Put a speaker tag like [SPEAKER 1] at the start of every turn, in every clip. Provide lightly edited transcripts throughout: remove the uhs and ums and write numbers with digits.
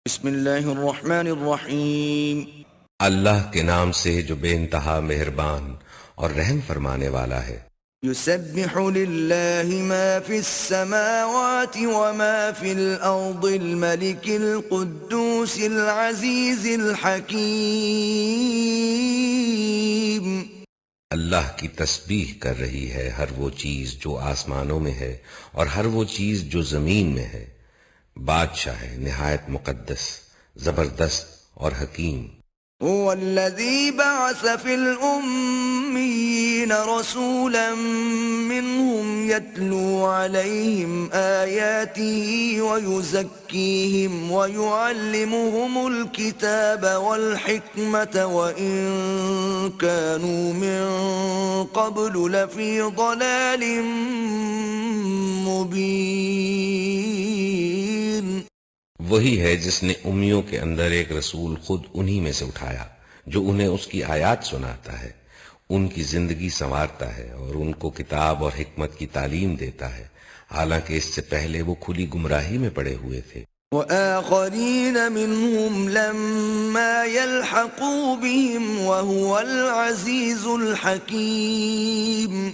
[SPEAKER 1] بسم اللہ الرحمن الرحیم۔
[SPEAKER 2] اللہ کے نام سے جو بے انتہا مہربان اور رحم فرمانے والا ہے۔
[SPEAKER 1] یسبح للہ ما فی السماوات وما فی الارض الملک القدوس العزیز الحکیم۔
[SPEAKER 2] اللہ کی تسبیح کر رہی ہے ہر وہ چیز جو آسمانوں میں ہے اور ہر وہ چیز جو زمین میں ہے۔ بادشاہ ہے نہایت مقدس، زبردست اور حکیم۔
[SPEAKER 1] هو الذي بعث في الأميين رسولا منهم يتلو عليهم آياته ويزكيهم ويعلمهم الكتاب والحكمة وإن كانوا من قبل لفي ضلال مبين۔
[SPEAKER 2] وہی ہے جس نے امیوں کے اندر ایک رسول خود انہی میں سے اٹھایا جو انہیں اس کی آیات سناتا ہے، ان کی زندگی سنوارتا ہے اور ان کو کتاب اور حکمت کی تعلیم دیتا ہے، حالانکہ اس سے پہلے وہ کھلی گمراہی میں پڑے ہوئے تھے۔
[SPEAKER 1] وآخرین منهم لما يلحقوا بهم وهو العزیز الحکیم۔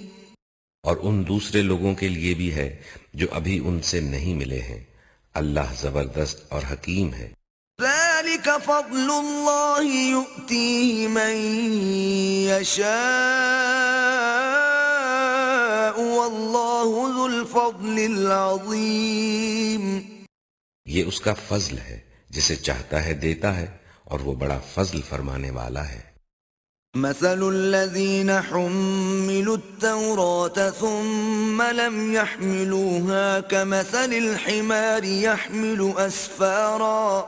[SPEAKER 2] اور ان دوسرے لوگوں کے لیے بھی ہے جو ابھی ان سے نہیں ملے ہیں، اللہ زبردست اور حکیم ہے۔
[SPEAKER 1] ذلك فضل اللہ یؤتیہ من یشاء واللہ ذو الفضل العظیم۔
[SPEAKER 2] یہ اس کا فضل ہے، جسے چاہتا ہے دیتا ہے، اور وہ بڑا فضل فرمانے والا ہے۔
[SPEAKER 1] مثل الذين حملوا التوراة ثم لم يحملوها كمثل الحمار يحمل أسفارا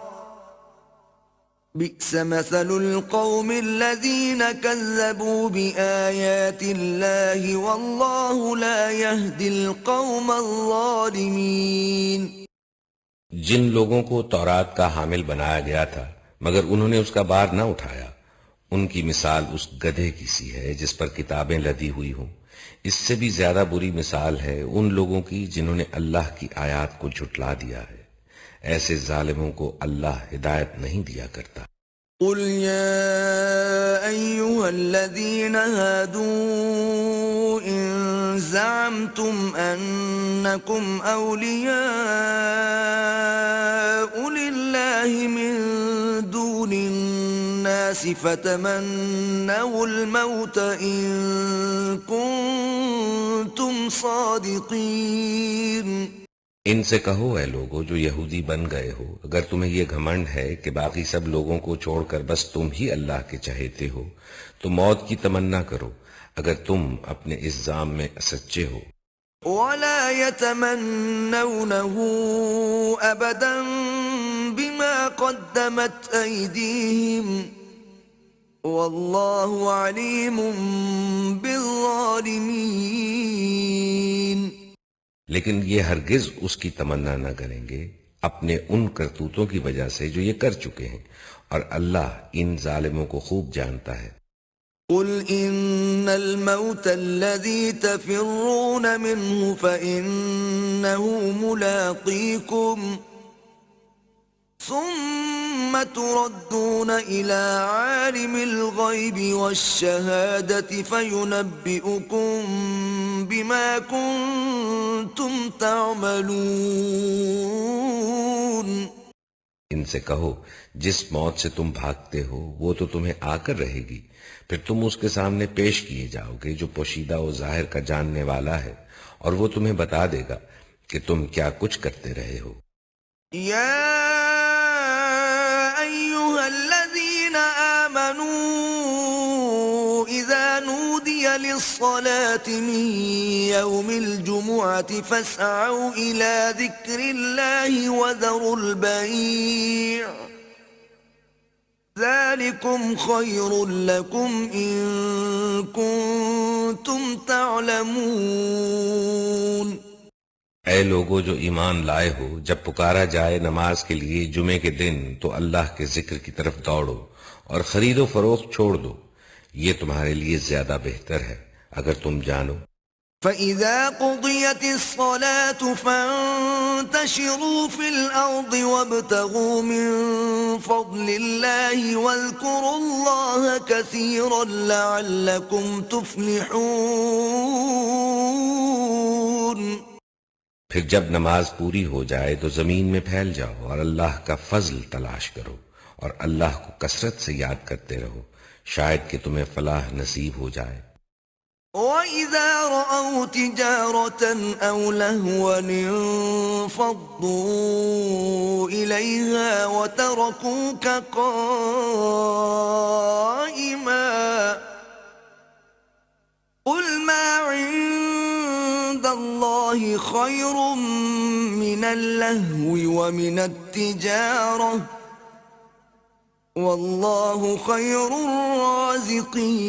[SPEAKER 1] بئس مثل القوم الذين كذبوا بآيات الله والله لا يهدي القوم الظالمين۔
[SPEAKER 2] جن لوگوں کو تورات کا حامل بنایا گیا تھا مگر انہوں نے اس کا بار نہ اٹھایا، ان کی مثال اس گدھے کی سی ہے جس پر کتابیں لدی ہوئی ہوں۔ اس سے بھی زیادہ بری مثال ہے ان لوگوں کی جنہوں نے اللہ کی آیات کو جھٹلا دیا ہے۔ ایسے ظالموں کو اللہ ہدایت نہیں دیا کرتا۔
[SPEAKER 1] قل يا أيها الذين هادوا إن زعمتم أنكم أولياء لله من دون الناس فتمنوا الموت إن كنتم صادقين۔
[SPEAKER 2] ان سے کہو اے لوگو جو یہودی بن گئے ہو، اگر تمہیں یہ گھمنڈ ہے کہ باقی سب لوگوں کو چھوڑ کر بس تم ہی اللہ کے چہیتے ہو تو موت کی تمنا کرو اگر تم اپنے اس ظام میں سچے ہو۔
[SPEAKER 1] ولا يتمنونه أبدا بما قدمت أيديهم والله عليم بالظالمين۔
[SPEAKER 2] لیکن یہ ہرگز اس کی تمنا نہ کریں گے اپنے ان کرتوتوں کی وجہ سے جو یہ کر چکے ہیں، اور اللہ ان ظالموں کو خوب جانتا ہے۔
[SPEAKER 1] قل إن الموت الذي تفرون منه فإنه ملاقيكم ثم تردون إلى عالم الغيب والشهادة فينبئكم بما كنتم تعملون۔
[SPEAKER 2] ان سے کہو جس موت سے تم بھاگتے ہو وہ تو تمہیں آ کر رہے گی، پھر تم اس کے سامنے پیش کیے جاؤ گے جو پوشیدہ و ظاہر کا جاننے والا ہے، اور وہ تمہیں بتا دے گا کہ تم کیا کچھ کرتے رہے ہو۔
[SPEAKER 1] يا أيها الذين آمنوا إذا نودي للصلاة من يوم الجمعة فاسعوا إلى ذكر الله وذروا البيع ذلكم خير لكم إن كنتم تعلمون۔
[SPEAKER 2] اے لوگو جو ایمان لائے ہو، جب پکارا جائے نماز کے لیے جمعے کے دن تو اللہ کے ذکر کی طرف دوڑو اور خرید و فروخت چھوڑ دو، یہ تمہارے لیے زیادہ بہتر ہے اگر تم جانو۔
[SPEAKER 1] فَإِذَا قُضِيَتِ الصَّلَاةُ فَانتَشِرُوا فِي الْأَرْضِ وَابْتَغُوا مِن فَضْلِ اللَّهِ وَاذْكُرُوا اللَّهَ كَثِيرًا لَعَلَّكُمْ تُفْلِحُونَ۔
[SPEAKER 2] پھر جب نماز پوری ہو جائے تو زمین میں پھیل جاؤ اور اللہ کا فضل تلاش کرو اور اللہ کو کثرت سے یاد کرتے رہو، شاید کہ تمہیں فلاح نصیب ہو جائے۔
[SPEAKER 1] وَإِذَا رَأَوْا تِجَارَةً أَوْ لَهْوًا انفَضُّوا إِلَيْهَا وَتَرَكُوكَ قَائِمًا قُلْ مَا عِندَ اللَّهِ خَيْرٌ مِّنَ اللَّهْوِ وَمِنَ التِّجَارَةِ وَاللَّهُ خَيْرُ الرَّازِقِينَ۔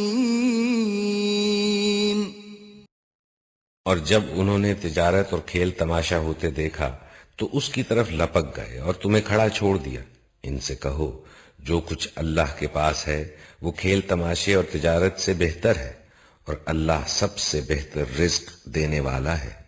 [SPEAKER 2] اور جب انہوں نے تجارت اور کھیل تماشا ہوتے دیکھا تو اس کی طرف لپک گئے اور تمہیں کھڑا چھوڑ دیا۔ ان سے کہو جو کچھ اللہ کے پاس ہے وہ کھیل تماشے اور تجارت سے بہتر ہے، اور اللہ سب سے بہتر رزق دینے والا ہے۔